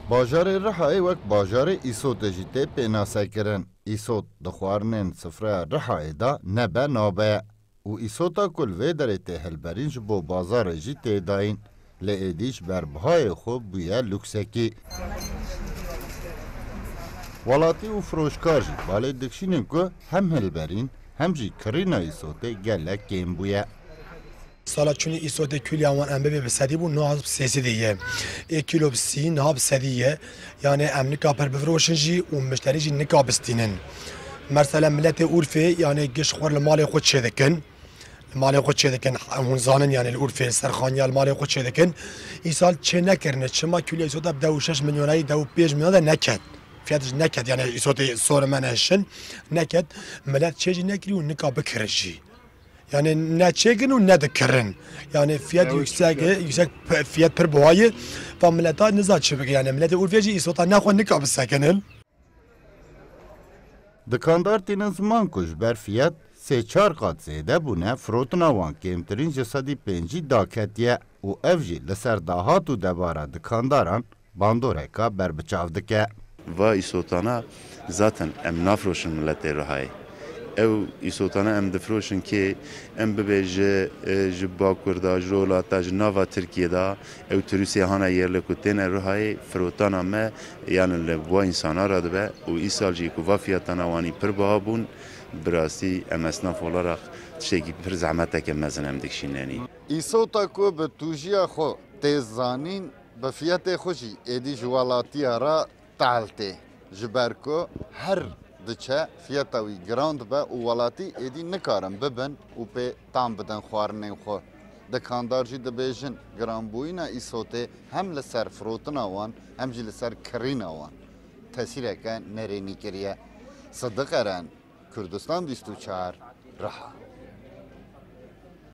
باجار رحای وک باجار ایسوت جیته پیناسه کرن. ایسوت دخوارنین سفره رحای دا نبه نابه. و ایسوتا کل وی درته هلبرینج بو بازار جیته داین. لئدیش بربهای خوب بویا لوکسکی. ولاتی و فروشکار جی بالی دکشینن که هم هلبرین هم جی کرینا ایسوته گلک گیم بویا. سالا چونی ایسوت کلی آوان ام به سدی بو نه سیسی دیه. 1 کیلو بسی نه سدیه. یعنی امریکا پر بفروشن جی و مشتری جی نکابستینن. مثلا ملت اورفه یعنی گش خور المال خود شدکن. مال خود شدکن همون زانن یعنی اورفه سرخانی المال خود شدکن. این سال چه نکرنه چما کلی ایسوت ب 2.6 میلیونی 2.5 میلیون نکد. فیاتش نکد یعنی ایسوت سور منشن نکد ملت چیزی نکری و نکاب کرشی. Yani ne çekin ne de kırın. Yani fiyat yüksek fiyat per boğayı ve millete nizat çıbık yani millete urfiyacı isota ne koy ne kabı sakinil. Dikandar tinin zaman kuş ber fiyat 3-4 kat zede bune frotuna wan kemtirin cesadî pêncî daketiye û ev jî li ser dahat û debara dikandaran bandoreka berbiçav dike. Va îsotana zaten em nafroşin milletê Rihayê. Ew îsotana em difroşin ki em bibêje ji Bakur da ji rolata ji nava Tirkiye da ew turîsê hana yerli ku têne Rihayê firotana me yani li va însana ra dibe û îsal jî ku va fiyatana wanî pir biha bûn bi rastî em esnaf olarak tiştekî pir zehmeteke mezin em dikişînenî. Îsota ku bi tûjiya xwe tê zanîn bi fiyatê xwe jî êdî ji welatiya ra tehl tê ji ber ku her diçe fiyata wî giran dibe û welatî êdî nikarin bibin û pê tam bidin xwarinên xwe. Dikandar jî dibêjin giranbûyîna îsotê hem li ser firotina wan hem jî li ser kirîna wan tesîreke nerênî kiriye. Sidiq Eren, Kurdistan 24 Riha.